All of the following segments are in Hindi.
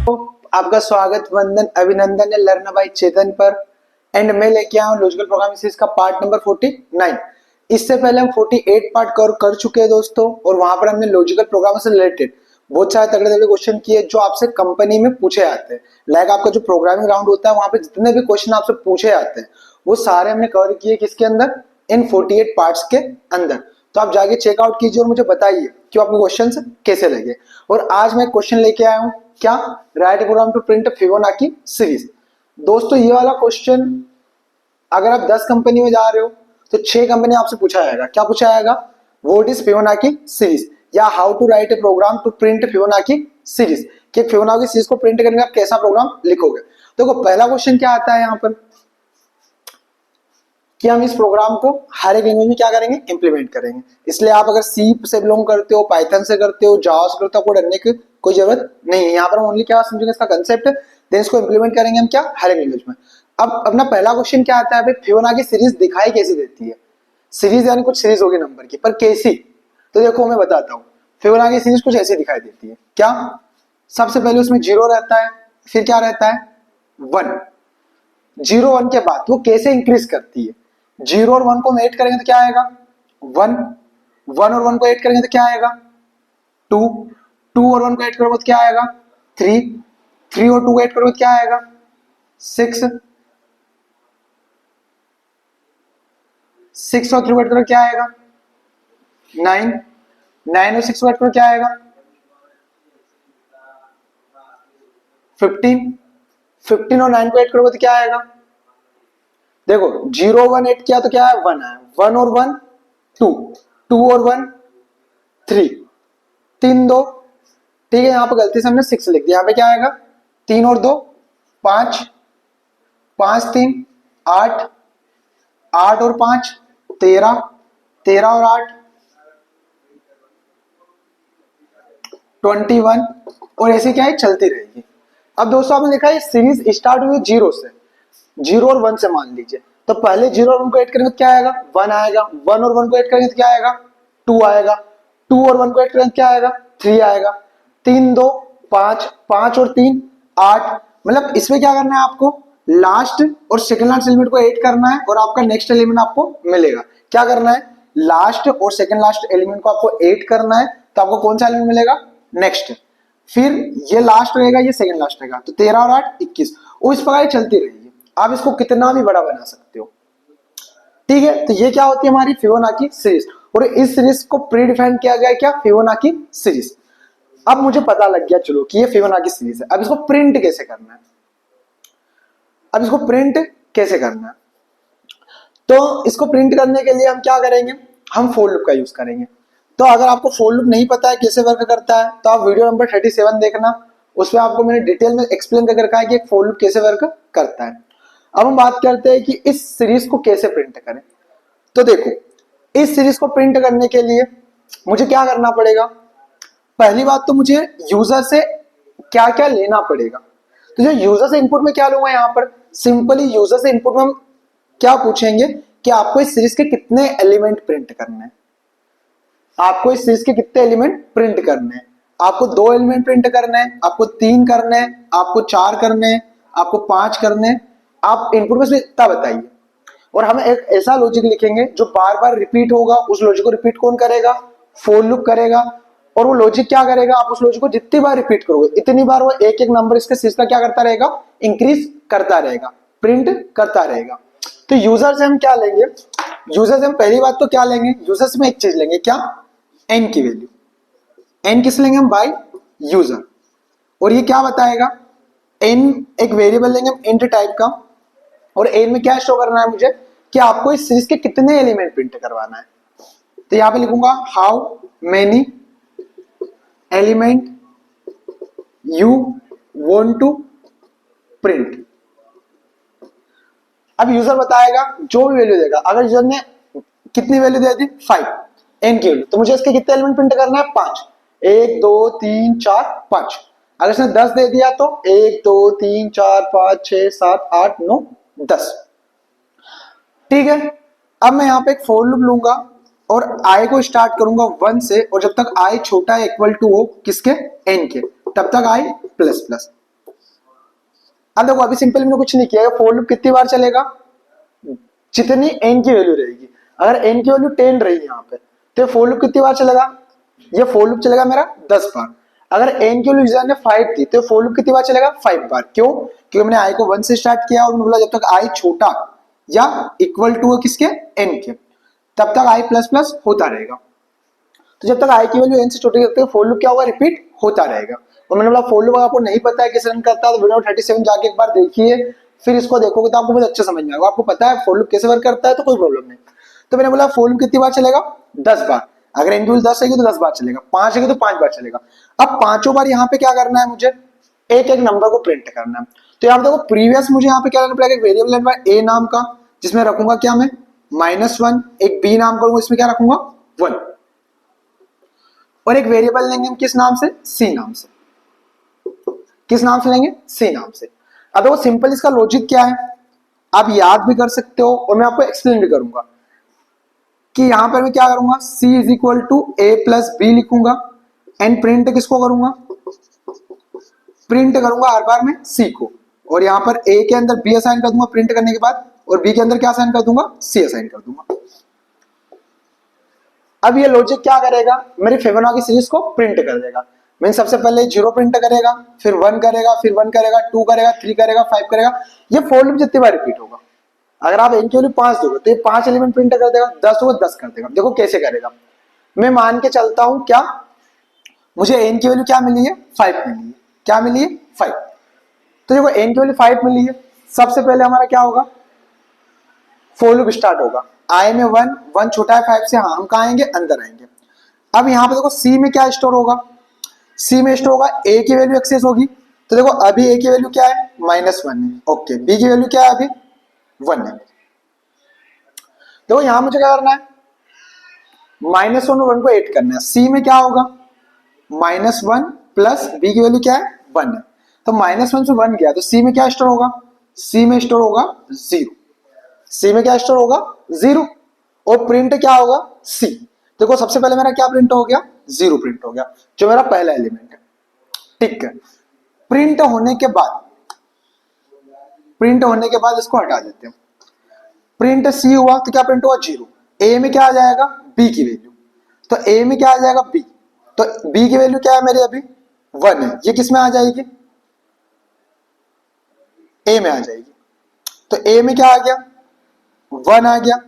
आपका स्वागत वंदन अभिनंदन है लर्न बाय चेतन पर। एंड मैं लेके आया हूँ लॉजिकल प्रोग्रामिंग सीरीज का पार्ट नंबर 49। इससे पहले हम 48 पार्ट कवर कर चुके हैं दोस्तों, और वहां पर हमने लॉजिकल प्रोग्रामिंग से रिलेटेड बहुत सारे तगड़े तगड़े क्वेश्चन किए जो आपसे कंपनी में पूछे जाते हैं। लाइक आपका जो प्रोग्रामिंग राउंड होता है वहां पे जितने भी क्वेश्चन आपसे पूछे जाते हैं वो सारे हमने कवर किए किसके अंदर, इन 48 पार्ट्स के अंदर। तो आप जाके चेकआउट कीजिए और मुझे बताइए कि आपको क्वेश्चंस कैसे लगे। और आज मैं क्वेश्चन लेके आया हूँ, क्या write program to print Fibonacci series. दोस्तों ये वाला क्वेश्चन अगर आप 10 कंपनी में जा रहे हो तो 6 कंपनी आपसे पूछा जाएगा। क्या पूछा जाएगा? व्हाट इज फिबोनाची सीरीज, या how to write a program to print Fibonacci series, कि फिबोनाची सीरीज को प्रिंट करने का आप कैसा प्रोग्राम लिखोगे। देखो पहला क्वेश्चन क्या आता है यहाँ पर कि हम इस प्रोग्राम को हर एक लैंग्वेज में क्या करेंगे, इंप्लीमेंट करेंगे। इसलिए आप अगर सी से बिलोंग करते हो, पाइथन से करते हो, जावा से करते हो, आपको डरने की कोई जरूरत नहीं है। यहाँ पर हम ओनली क्या समझेंगे इसका कंसेप्ट, देन इसको इंप्लीमेंट करेंगे हम क्या, हर एक लैंग्वेज में। अब अपना पहला क्वेश्चन क्या आता है, फिबोनाची सीरीज दिखाई कैसी देती है। सीरीज यानी कुछ सीरीज होगी नंबर की, पर कैसी, तो देखो मैं बताता हूँ। फिबोनाची सीरीज कुछ ऐसी दिखाई देती है। क्या? सबसे पहले उसमें 0 रहता है, फिर क्या रहता है 1। 0 1 के बाद वो कैसे इंक्रीज करती है। 0 और 1 को हम ऐड करेंगे तो क्या आएगा 1, 1 और 1 को ऐड करेंगे तो क्या आएगा 2, 2 और 1 को ऐड करोगे तो क्या आएगा 3, 3 और 2 को ऐड करोगे तो क्या आएगा 6, 6 और 3 को ऐड करोगे क्या आएगा 9, 9 और 6 को ऐड करोगे क्या आएगा 15, 15 और 9 को ऐड करोगे तो क्या आएगा, देखो 0 1 8 किया तो क्या है 1 है, 1 और 1 2, 2 और 1 3, 3 2, ठीक है। यहाँ पर गलती से हमने 6 लिख दिया, यहाँ पे क्या आएगा 3 और 2 5, 5 3 8, 8 और 5 13, 13 और 8 21, और ऐसे क्या है चलती रहेगी। अब दोस्तों आपने लिखा है सीरीज स्टार्ट हुई 0 से, 0 और 1 से मान लीजिए, तो पहले 0 और 1 को ऐड करेंगे तो क्या आएगा 1 आएगा, 1 और 1 को ऐड करेंगे तो क्या आएगा 2 आएगा, 2 और 1 को ऐड करेंगे तो क्या आएगा 3 आएगा, 3 2 5, 5 और 3 8। मतलब इसमें क्या करना है आपको, लास्ट और सेकंड लास्ट एलिमेंट को ऐड करना है और आपका नेक्स्ट एलिमेंट आपको मिलेगा। क्या करना है, लास्ट और सेकंड लास्ट एलिमेंट को आपको ऐड करना है, तो आपको कौन सा एलिमेंट मिलेगा नेक्स्ट। फिर ये लास्ट रहेगा, ये सेकंड लास्ट रहेगा, तो 13 और 8 21, और इस प्रकार चलती रहेगी। आप इसको कितना भी बड़ा बना सकते हो, ठीक है। तो ये क्या होती है हमारी फिबोनाची सीरीज, और इस सीरीज को प्री डिफाइन किया गया क्या, फिबोनाची सीरीज। अब मुझे पता लग गया चलो कि ये फिबोनाची सीरीज है। अब इसको प्रिंट कैसे करना है, अब इसको प्रिंट कैसे करना है, तो इसको प्रिंट करने के लिए हम क्या करेंगे, हम फॉर लूप का यूज करेंगे। तो अगर आपको फॉर लूप नहीं पता है कैसे वर्क करता है तो आप वीडियो नंबर 37 देखना, उसमें आपको मैंने डिटेल में एक्सप्लेन करके रखा है कि एक फॉर लूप कैसे वर्क करता है। अब हम बात करते हैं कि इस सीरीज को कैसे प्रिंट करें। तो देखो इस सीरीज को प्रिंट करने के लिए मुझे क्या करना पड़ेगा, पहली बात तो मुझे यूजर से क्या क्या लेना पड़ेगा। तो जो यूजर से इनपुट में क्या लूंगा, यहाँ पर सिंपली यूजर से इनपुट में हम क्या पूछेंगे कि आपको इस सीरीज के कितने एलिमेंट प्रिंट करने हैं, आपको इस सीरीज के कितने एलिमेंट प्रिंट करने हैं। आपको 2 एलिमेंट प्रिंट करने हैं, आपको 3 करने हैं, आपको 4 करने हैं, आपको 5 करने हैं, आप इनपुट में से इतना बताइए। और हम एक ऐसा लॉजिक लिखेंगे जो बार बार रिपीट होगा। उस लॉजिक को रिपीट कौन करेगा, फॉर लूप करेगा। और वो लॉजिक क्या करेगा, आप उस लॉजिक को जितनी बार रिपीट करोगे इतनी बार वो एक एक नंबर इसके सीरीज का क्या करता रहेगा, इंक्रीज करता रहेगा, प्रिंट करता रहेगा। तो यूजर से हम क्या लेंगे, यूजर से हम पहली बात तो क्या लेंगे, यूजर से हम एक चीज लेंगे, क्या, एन की वैल्यू। एन किस लेंगे हम, बाय यूजर। और ये क्या बताएगा, एन एक वेरिएबल लेंगे हम इंट टाइप का, और एन में क्या शो करना है मुझे कि आपको इस सीरीज के कितने एलिमेंट प्रिंट करवाना है। तो यहां पे लिखूंगा how many element you want to print. अब यूजर बताएगा जो भी वैल्यू देगा, अगर यूजर ने कितनी वैल्यू दे दी 5 एन की वैल्यू, तो मुझे इसके कितने एलिमेंट प्रिंट करना है 5, 1 2 3 4 5। अगर इसने 10 दे दिया तो 1 2 3 4 5 6 7 8 9 10, ठीक है। अब मैं यहाँ पे एक फॉर लूप लूंगा और आई को स्टार्ट करूंगा 1 से, और जब तक आई छोटा इक्वल टू हो किसके, एन के, तब तक आई प्लस प्लस। अब देखो अभी सिंपल मैंने कुछ नहीं किया, फॉर लूप कितनी बार चलेगा, जितनी n की वैल्यू रहेगी। अगर n की वैल्यू 10 रही यहाँ पे तो फॉर लूप कितनी बार चलेगा, ये फॉर लूप चलेगा मेरा 10 बार। अगर n की वैल्यू ने 5 थी तो फॉर लूप कितनी बार चलेगा, 5 बार। क्यों, क्योंकि मैंने i को 1 से स्टार्ट किया और मैंने बोला जब तक i छोटा या इक्वल टू है किसके, n के, तब तक i प्लस प्लस होता रहेगा। तो जब तक i की वैल्यू n से छोटी है फॉर लूप क्या होगा, रिपीट होता रहेगा। और मैंने बोला फॉर लूप आपको नहीं पता है कैसे रन करता है तो वीडियो 37 जाके एक बार देखिए, फिर इसको देखोगे तो आपको बहुत अच्छे समझ में आएगा। आपको पता है फॉर लूप कैसे वर्क करता है तो कोई प्रॉब्लम नहीं। तो मैंने बोला फॉर लूप कितनी बार चलेगा, 10 बार। अगर n की वैल्यू 10 रहेगी तो 10 बार चलेगा, 5 रहेगी तो 5 बार चलेगा। अब पांचों बार यहाँ पे क्या करना है, मुझे एक एक नंबर को प्रिंट करना है। तो यहाँ पे देखो प्रीवियस मुझे यहाँ पे क्या करना पड़ेगा, एक वेरिएबल लेना a नाम का, जिसमें रखूंगा क्या मैं -1, एक b नाम करूंगा इसमें क्या रखूंगा 1, और एक वेरिएबल लेंगे हम किस नाम से, c नाम से। किस नाम से लेंगे, c नाम से। अब देखो सिंपल इसका लॉजिक क्या है, आप याद भी कर सकते हो और मैं आपको एक्सप्लेन भी करूंगा कि यहां पर मैं क्या करूंगा, c is equal to a plus b लिखूंगा एंड प्रिंट किसको करूंगा, प्रिंट करूंगा हर बार में c को, और यहां पर a के अंदर b असाइन कर दूंगा प्रिंट करने के बाद, और b के अंदर क्या असाइन कर दूंगा, c असाइन कर दूंगा। अब ये लॉजिक क्या करेगा, मेरी फिबोनाची सीरीज को प्रिंट कर देगा। मीन सबसे पहले 0 प्रिंट करेगा, फिर 1 करेगा, फिर 1 करेगा, 2 करेगा, 3 करेगा, 5 करेगा। ये फॉर लूप जितनी बार रिपीट होगा। अगर आप n की वैल्यू 5 दोगे तो ये 5 एलिमेंट प्रिंट कर देगा, 10 होगा 10 कर देगा। देखो कैसे करेगा, मैं मान के चलता हूं क्या, मुझे n की वैल्यू क्या मिली है, 5 मिली है। क्या मिली है, 5। तो देखो n की वैल्यू 5 मिली है, सबसे पहले हमारा क्या होगा, फॉर लूप स्टार्ट होगा। i में 1 छोटा है 5 से, हाँ हम कहाँ आएंगे, अंदर आएंगे। अब यहाँ पे देखो c में क्या स्टोर होगा, c में स्टोर होगा a की वैल्यू एक्सेस होगी। तो देखो अभी a की वैल्यू क्या है, -1 है, ओके। b की वैल्यू क्या है, अभी 1 है। देखो यहां मुझे क्या करना है, -1 और 1 को ऐड करना है। c में क्या होगा, -1 प्लस b की वैल्यू क्या है, 1 है। तो -1 से 1 गया तो c में क्या स्टोर होगा, c में स्टोर होगा 0। c में क्या स्टोर होगा, 0। और प्रिंट क्या होगा, c। देखो सबसे पहले मेरा क्या प्रिंट हो गया, 0 प्रिंट हो गया, जो मेरा पहला एलिमेंट है। ठीक है, प्रिंट होने के बाद इसको हटा देते हैं। प्रिंट c हुआ तो क्या प्रिंट हुआ, 0। a में क्या आ जाएगा, b की वैल्यू। तो a में क्या आ जाएगा, b। तो b की वैल्यू क्या है मेरी, अभी 1 है। ये किस में आ जाएगी, a में आ जाएगी। तो a में क्या आ गया, 1 आ गया।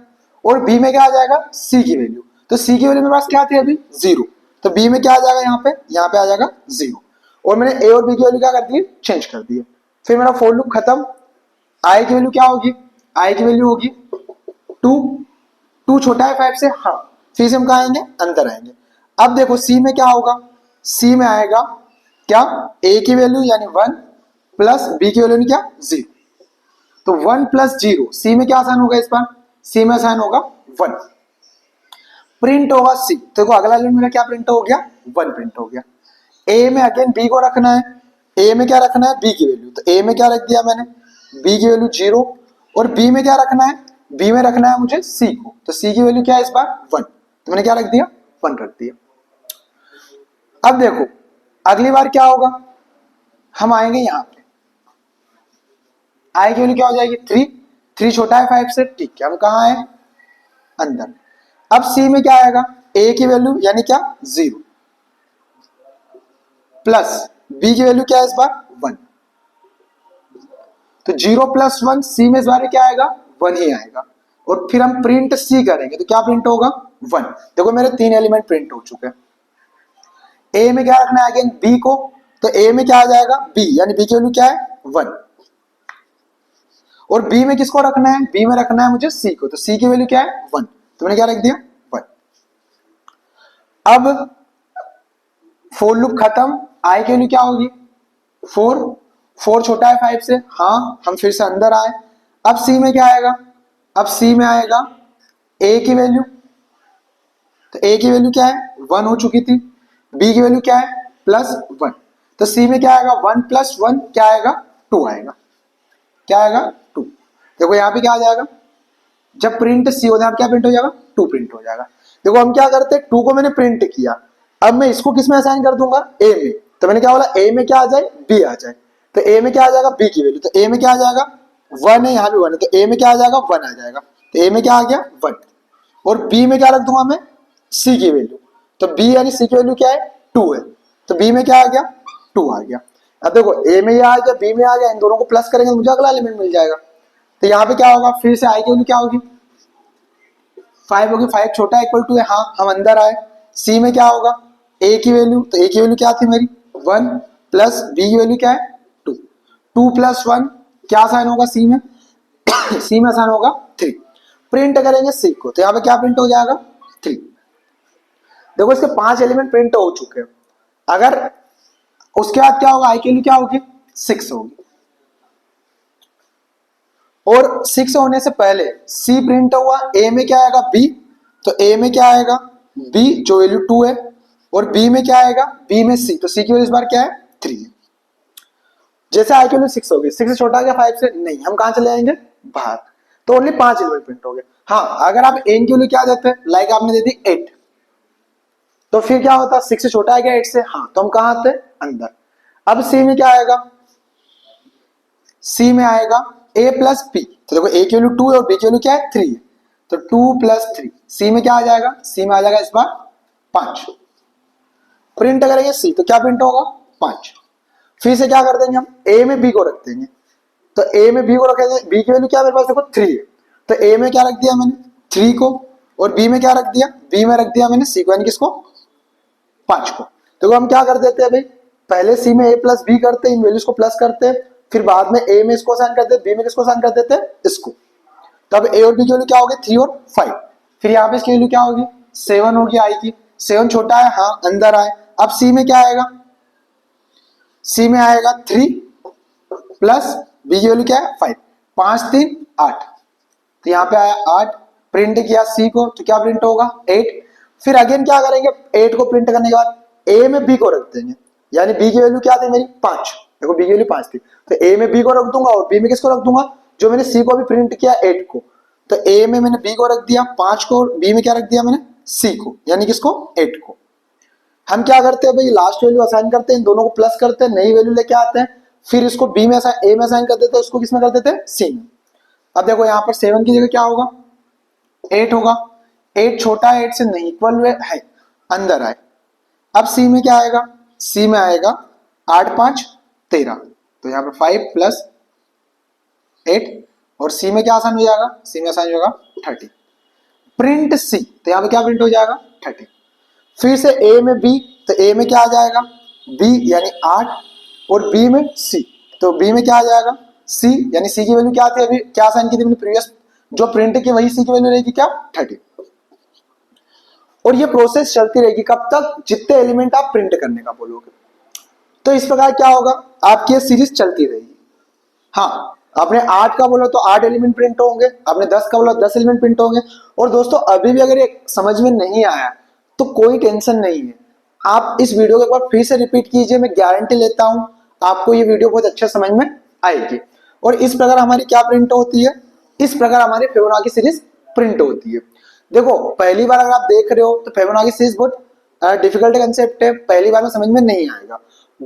और b में क्या आ जाएगा, c की वैल्यू। तो c की वैल्यू मेरे पास क्या थी अभी, 0। तो b में क्या आ जाएगा, यहाँ पे आ जाएगा 0। और मैंने a और b की वैल्यू क्या कर दी, चेंज कर दी है। फिर मेरा फॉर लूप खत्म। i की वैल्यू क्या होगी, i की वैल्यू होगी 2 छोटा है 5 से, हाँ। फिर से हम कहाँ आएंगे, अंदर आएंगे। अब देखो c में क्या होगा, c में आएगा क्या, a की वैल्यू यानी 1 प्लस b की वैल्यू क्या, 0। तो 1 प्लस 0 c में क्या आसान होगा, इस बार c में आसान होगा 1। प्रिंट होगा c। तो देखो अगला एलिमेंट मेरा क्या प्रिंट हो गया, 1 प्रिंट हो गया। a में अगेन b को रखना है, a में क्या रखना है, b की वैल्यू। तो a में क्या रख दिया मैंने, b की वैल्यू 0। और b में क्या रखना है, b में रखना है मुझे c को। तो c की वैल्यू क्या है इस बार, 1। तो मैंने क्या रख दिया, 1 रख दिया। अब देखो अगली बार क्या होगा, हम आएंगे यहां पे, i की वैल्यू क्या हो जाएगी, 3 छोटा है 5 से, ठीक है। हम कहाँ आए, अंदर। अब c में क्या आएगा, a की वैल्यू यानी क्या, 0 प्लस b की वैल्यू क्या है इस बार, 1। तो 0 प्लस 1 c में इस बार क्या आएगा, 1 ही आएगा। और फिर हम प्रिंट c करेंगे तो क्या प्रिंट होगा, 1। देखो मेरे 3 एलिमेंट प्रिंट हो चुके हैं। a में क्या रखना है अगेन, b को। तो a में क्या आ जाएगा, b यानी b की वैल्यू क्या है, 1। और b में किसको रखना है, b में रखना है मुझे c को। तो c की वैल्यू क्या है, 1। तो मैंने क्या रख दिया, 1। अब फॉर लूप खत्म। i की वैल्यू क्या होगी, 4 छोटा है 5 से, हाँ। हम फिर से अंदर आए। अब c में क्या आएगा, अब c में आएगा a की वैल्यू। तो a की वैल्यू क्या है, 1 हो चुकी थी। b की वैल्यू क्या है, +1। तो c में क्या आएगा, 1 + 1 क्या आएगा, 2 आएगा। क्या आएगा, 2। देखो यहाँ पे क्या आ जाएगा, जब प्रिंट c होता है क्या प्रिंट हो जाएगा, 2 प्रिंट हो जाएगा। देखो हम क्या करते हैं, 2 को मैंने प्रिंट किया। अब मैं इसको किस में असाइन कर दूंगा, a में। तो मैंने क्या बोला, a में क्या आ जाए, b आ जाए। तो ए में क्या आ जाएगा बी की वैल्यू, तो ए में क्या आ जाएगा 1 है, यहाँ भी 1 है, तो ए में क्या आ जाएगा 1 आ जाएगा, तो ए में क्या आ गया 1। और बी में क्या रख दूंगा मैं सी की वैल्यू, तो बी यानी सी की वैल्यू क्या है 2 है, तो बी में क्या आ गया 2 आ गया। अब देखो ए में ये आ गया बी में आ गया, इन दोनों को प्लस करेंगे तो मुझे अगला एलिमेंट मिल जाएगा। तो यहाँ पे क्या होगा फिर से आई की वैल्यू क्या होगी 5 होगी, 5 छोटा है इक्वल टू है, हाँ हम अंदर आए। सी में क्या होगा ए की वैल्यू, तो ए की वैल्यू क्या थी मेरी 1 प्लस बी की वैल्यू क्या है 2, 2 प्लस 1 क्या साइन होगा सी में सी में साइन होगा 3। प्रिंट करेंगे सी को, तो यहाँ पे क्या प्रिंट हो जाएगा 3। देखो इसके 5 एलिमेंट प्रिंट हो चुके हैं, अगर उसके बाद क्या होगा आई की वैल्यू क्या होगी 6 होगी, और 6 होने से पहले सी प्रिंट हुआ, ए में क्या आएगा बी, तो ए में क्या आएगा बी जो वैल्यू 2 है, और बी में क्या आएगा बी में सी, तो सी की वैल्यू इस बार क्या है 3 है। जैसे आई की वैल्यू 6 होगी, 6 से छोटा आ गया 5 से, नहीं हम कहां चले जाएंगे बाहर, तो ओनली 5 एलिमेंट प्रिंट हो गए। हाँ अगर आप एन की वैल्यू क्या देते हैं लाइक आपने दे दी 8, तो फिर क्या होता 6 से छोटा आ गया 8 से, हाँ तो हम कहां आते अंदर। अब सी में क्या आएगा सी में आएगा a प्लस बी, तो देखो a की वैल्यू 2 है और b की वैल्यू क्या है 3 है, तो 2 प्लस 3 सी में क्या आ जाएगा सी में आ जाएगा इस बार 5। प्रिंट करेंगे सी तो क्या प्रिंट होगा 5। फिर से क्या कर देंगे हम a में b को रख देंगे, तो a में b को रखेंगे, b की वैल्यू क्या मेरे पास देखो 3 है, तो a में क्या रख दिया मैंने 3 को, और b में क्या रख दिया b में रख दिया मैंने c को यानी किसको 5 को। देखो हम क्या कर देते हैं भाई पहले सी में a प्लस बी करते हैं, इन वैल्यूज को प्लस करते हैं, फिर बाद में a में इसको असाइन कर देते हैं, b में किसको असाइन कर देते हैं इसको। तब a और b की वैल्यू क्या होगी 3 और 5, फिर यहाँ पे इसकी वैल्यू क्या होगी 7 होगी आई की, 7 छोटा है हाँ अंदर आए। अब c में क्या आएगा c में आएगा 3 प्लस b की वैल्यू क्या है 5, 5 3 8, तो यहाँ पे आया 8। प्रिंट किया सी को तो क्या प्रिंट होगा 8। फिर अगेन क्या करेंगे 8 को प्रिंट करने के बाद a में b को रख देंगे, यानी b की वैल्यू क्या थी मेरी 5, देखो b की वैल्यू 5 थी, तो a में b को रख दूंगा और b में किसको रख दूंगा जो मैंने c को अभी प्रिंट किया 8 को, तो a में मैंने b को रख दिया 5 को, और b में क्या रख दिया मैंने c को यानी किसको 8 को। हम क्या करते हैं भाई लास्ट वैल्यू असाइन करते हैं, इन दोनों को प्लस करते हैं, नई वैल्यू लेके आते हैं, फिर इसको b में a में असाइन कर देते हैं, उसको किस में कर देते हैं c में। अब देखो यहाँ पर 7 की जगह क्या होगा 8 होगा, 8 छोटा है 8 से नहीं इक्वल है अंदर आए। अब सी में क्या आएगा सी में आएगा 8 5 13, तो यहाँ पे 5 प्लस 8, और सी में क्या आसान हो जाएगा सी में आसान हो जाएगा 30। प्रिंट सी तो यहाँ पे क्या प्रिंट हो जाएगा 30। फिर से ए में बी, तो ए में क्या आ जाएगा बी यानी 8, और बी में सी, तो बी में क्या आ जाएगा सी, यानी सी की वैल्यू क्या थी अभी क्या साइन की थी मैंने प्रीवियस जो प्रिंट की वही सी की वैल्यू रहेगी क्या 30। और ये प्रोसेस चलती रहेगी कब तक जितने एलिमेंट आप प्रिंट करने का बोलोगे। तो इस प्रकार क्या होगा आपकी ये सीरीज चलती रहेगी। हाँ आपने 8 का बोला तो 8 एलिमेंट प्रिंट होंगे, आपने 10 का बोला 10 एलिमेंट प्रिंट होंगे। और दोस्तों अभी भी अगर ये समझ में नहीं आया तो कोई टेंशन नहीं है, आप इस वीडियो को एक बार फिर से रिपीट कीजिए, मैं गारंटी लेता हूं आपको ये वीडियो बहुत अच्छा समझ में आएगी। और इस प्रकार हमारी क्या प्रिंट होती है, इस प्रकार हमारी फिबोनाची सीरीज प्रिंट होती है। देखो पहली बार अगर आप देख रहे हो तो फिबोनाची सीरीज बहुत डिफिकल्ट कंसेप्ट है, पहली बार में समझ में नहीं आएगा,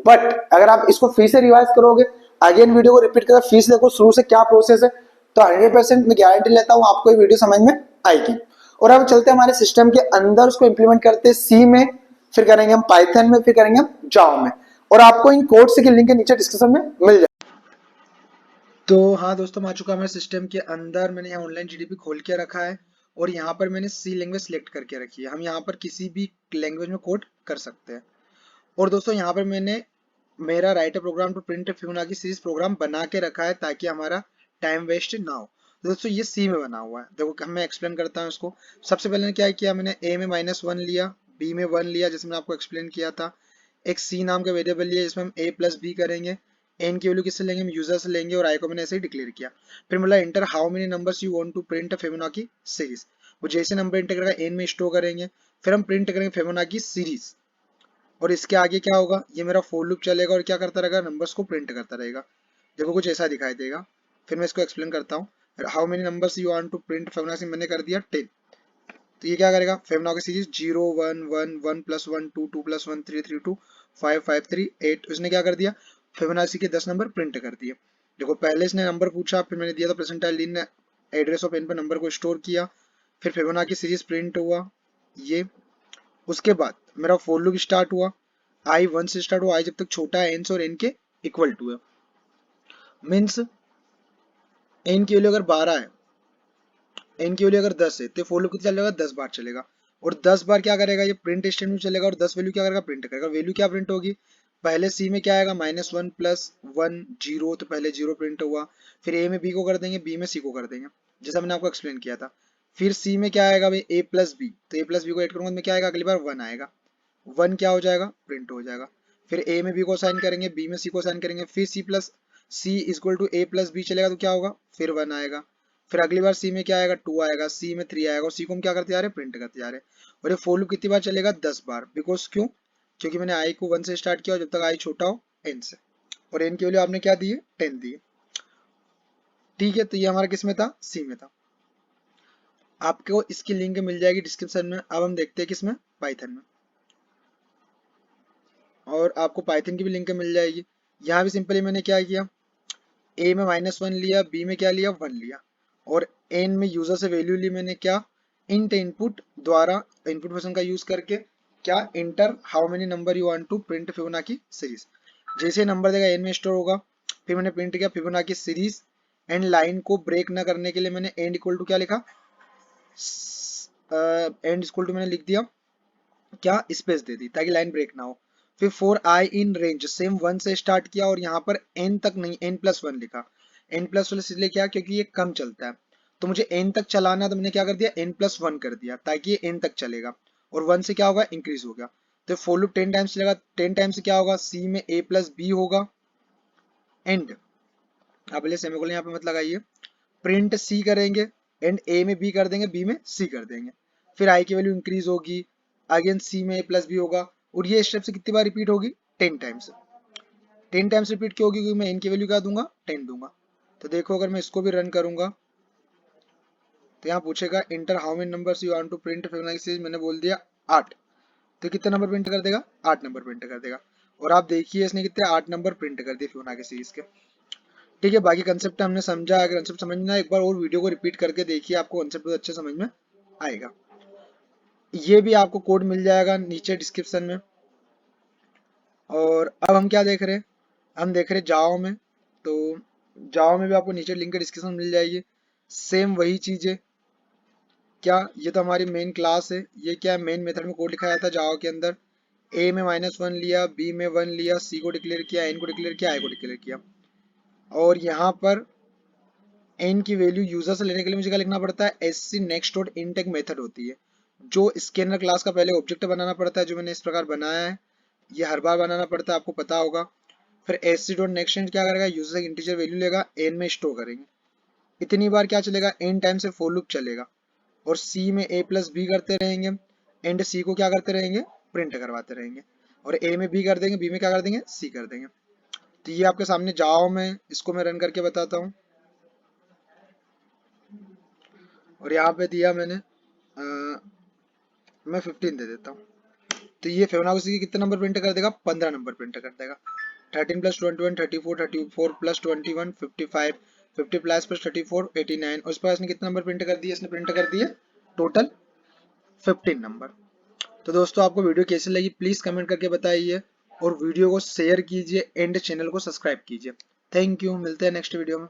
बट अगर आप इसको फिर से रिवाइज करोगे अगेन वीडियो को रिपीट कर फिर से देखो शुरू से क्या प्रोसेस है, तो 100% मैं गारंटी लेता हूं आपको ये वीडियो समझ में आएगी। और अब चलते हैं हमारे सिस्टम के अंदर, उसको इंप्लीमेंट करते हैं सी में, फिर करेंगे हम पाइथन में, फिर करेंगे हम जावा में, और आपको इन कोड्स की लिंक नीचे डिस्क्रिप्शन में मिल जाए। तो हाँ दोस्तों मैं आ चुका हमारे सिस्टम के अंदर, मैंने यहाँ ऑनलाइन जीडीपी खोल के रखा है और यहाँ पर मैंने सी लैंग्वेज सिलेक्ट करके रखी है। हम यहाँ पर किसी भी लैंग्वेज में कोड कर सकते हैं। और दोस्तों यहाँ पर मैंने मेरा write program to print Fibonacci series program बना के रखा है ताकि हमारा टाइम वेस्ट ना हो। तो दोस्तों ये सी में बना हुआ है, देखो मैं एक्सप्लेन करता हूँ इसको। सबसे पहले क्या किया मैंने ए में -1 लिया, बी में 1 लिया जैसे मैंने आपको एक्सप्लेन किया था, एक सी नाम का वेरिएबल लिया जिसमें हम ए प्लस बी करेंगे, एन की वैल्यू किससे लेंगे हम यूजर से लेंगे, और आई को मैंने ऐसे ही डिक्लेयर किया। फिर बोला enter how many numbers you want to print Fibonacci series, वो जैसे नंबर इंटर करेगा एन में स्टोर करेंगे, फिर हम प्रिंट करेंगे फिबोनाची सीरीज। और इसके आगे क्या होगा ये मेरा फोर लूप चलेगा और क्या करता रहेगा नंबर्स को प्रिंट करता रहेगा। देखो कुछ ऐसा दिखाई देगा। फिर मैं इसको एक्सप्लेन करता हूँ। How many numbers you want to print Fibonacci मैंने कर दिया 10, तो ये क्या करेगा फिबोनाची सीरीज 0 1 1 1 + 1 2 2 + 1 3 3 2 5 5 3 8, उसने क्या कर दिया फिबोनाची के 10 नंबर प्रिंट कर दिए। देखो पहले इसने नंबर पूछा, फिर मैंने दिया था परसेंटाइल लीन ने एड्रेस ऑफ एन पर नंबर को स्टोर किया, फिर फिबोनाची सीरीज प्रिंट हुआ ये। उसके बाद मेरा फॉर लूप स्टार्ट हुआ, आई 1 से स्टार्ट हुआ, आई जब तक छोटा है एन से और एन के इक्वल टू है। मीन्स एन की वैल्यू अगर 12 है, एन की वैल्यू अगर 10 है, तो फॉर लूप कितना चलेगा, 10 बार चलेगा। और 10 बार क्या करेगा, ये प्रिंट स्टेटमेंट चलेगा, और 10 वैल्यू क्या करेगा, प्रिंट करेगा। वैल्यू क्या प्रिंट होगी, पहले सी में क्या आएगा, -1 + 1 0, तो पहले 0 प्रिंट हुआ। फिर ए में बी को कर देंगे, बी में सी को कर देंगे, जैसा मैंने आपको एक्सप्लेन किया था। फिर सी में क्या आएगा भाई, a+b, तो a+b को ऐड करूंगा तो क्या आएगा, अगली बार 1 आएगा, 1 क्या हो जाएगा, प्रिंट हो जाएगा। फिर ए में बी को साइन करेंगे, बी में सी को साइन करेंगे, फिर सी इक्वल टू a+b चलेगा तो क्या होगा, फिर 1 आएगा। फिर अगली बार सी में क्या आएगा, 2 आएगा, सी में 3 आएगा, और सी को हम क्या करते जा रहे हैं, प्रिंट करते जा रहे हैं। और ये फॉर लूप कितनी बार चलेगा, 10 बार। बिकॉज क्यों, क्योंकि मैंने आई को 1 से स्टार्ट किया, और जब तक आई छोटा हो एन से, और एन की वैल्यू आपने क्या दी है, 10 दी है। ठीक है, तो ये हमारा किस में था, सी में था। आपको इसकी लिंक मिल जाएगी डिस्क्रिप्शन में। अब हम देखते हैं किसमें, पाइथन में, और आपको पाइथन की भी लिंक मिल जाएगी। यहाँ भी सिंपली मैंने क्या किया, ए में -1 लिया, बी में क्या लिया, 1 लिया, और एन में यूजर से वैल्यू ली मैंने क्या, इंट इनपुट द्वारा, इनपुट फंक्शन का यूज करके क्या, enter how many number you want to print Fibonacci series. जैसे नंबर देगा एन में स्टोर होगा। फिर मैंने प्रिंट किया फिबोनाची सीरीज, एंड लाइन को ब्रेक ना करने के लिए मैंने एंड इक्वल टू क्या लिखा, एंड इक्वल टू मैंने लिख दिया क्या, स्पेस दे दी ताकि लाइन ब्रेक ना हो। फिर for I in range, same 1 से स्टार्ट किया, और यहाँ पर n तक नहीं, n+1 लिखा। n+1 इसलिए क्या, क्योंकि ये कम चलता है, तो मुझे n तक चलाना है, तो मैंने क्या कर दिया, n+1 कर दिया, ताकि ये n तक चलेगा, और 1 से क्या होगा, इंक्रीज हो गया। तो फॉर लूप 10 टाइम्स चलेगा, 10 टाइम्स से क्या होगा, c में a+b होगा, एंड आप ले सेमीकोलन यहाँ पे मत लगाइए, प्रिंट सी करेंगे, एंड ए में बी कर देंगे, बी में सी कर देंगे। फिर आई की वैल्यू इंक्रीज होगी, अगेन सी में a+b होगा, और ये स्टेप से कितनी बार रिपीट होगी, 10 टाइम्स। 10 टाइम्स रिपीट क्यों होगी, क्योंकि मैं n की वैल्यू क्या दूंगा, 10 दूंगा। तो देखो अगर मैं इसको भी रन करूंगा, तो यहाँ पूछेगा enter how many numbers you want to print Fibonacci series, मैंने बोल दिया 8, तो कितने नंबर प्रिंट कर देगा, 8 नंबर प्रिंट कर देगा। और आप देखिए इसने कितने 8 नंबर प्रिंट कर दिए फिबोनाची सीरीज के। ठीक है, बाकी कंसेप्ट हमने समझा। अगर कंसेप्ट समझना है, एक बार और वीडियो को रिपीट करके देखिए, आपको कंसेप्ट बहुत अच्छे समझ में आएगा। ये भी आपको कोड मिल जाएगा नीचे डिस्क्रिप्शन में। और अब हम क्या देख रहे हैं, हम देख रहे हैं जावा में, तो जावा में भी आपको नीचे लिंक डिस्क्रिप्शन मिल जाएगी, सेम वही चीज़ें। क्या, ये तो हमारी मेन क्लास है, ये क्या मेन मेथड में कोड लिखा जाता है जावा के अंदर। ए में -1 लिया, बी में 1 लिया, सी को डिक्लेयर किया, एन को डिक्लेयर किया, आई को डिक्लेयर किया, और यहाँ पर एन की वैल्यू यूजर से लेने के लिए मुझे क्या लिखना पड़ता है, sc नेक्स्ट डॉट इंट एक मेथड होती है, जो स्कैनर क्लास का पहले ऑब्जेक्ट बनाना पड़ता है, जो मैंने इस प्रकार बनाया है, ये हर बार बनाना पड़ता है, आपको पता होगा। फिर sc डॉट नेक्स्ट इंट क्या करेगा, यूजर से इंटीजर वैल्यू लेगा, एन में स्टोर करेंगे, इतनी बार क्या चलेगा, एन टाइम से फॉर लूप चलेगा, और सी में a+b करते रहेंगे, एंड सी को क्या करते रहेंगे, प्रिंट करवाते रहेंगे, और ए में बी कर देंगे, बी में क्या कर देंगे, सी कर देंगे। तो ये आपके सामने जावा में, इसको मैं रन करके बताता हूँ। और यहाँ पे दिया मैंने मैं 15 दे देता हूँ, तो ये फिबोनाची की कितने नंबर प्रिंट कर देगा, 15 नंबर प्रिंट कर देगा। 13 + 21 34, 34 + 21 55, 50 + 34 89, और इस पर इसने कितने नंबर प्रिंट कर दिए, इसने प्रिंट कर दिए टोटल 15 नंबर। तो दोस्तों आपको वीडियो कैसी लगी प्लीज कमेंट करके बताइए, और वीडियो को शेयर कीजिए, एंड चैनल को सब्सक्राइब कीजिए। थैंक यू, मिलते हैं नेक्स्ट वीडियो में।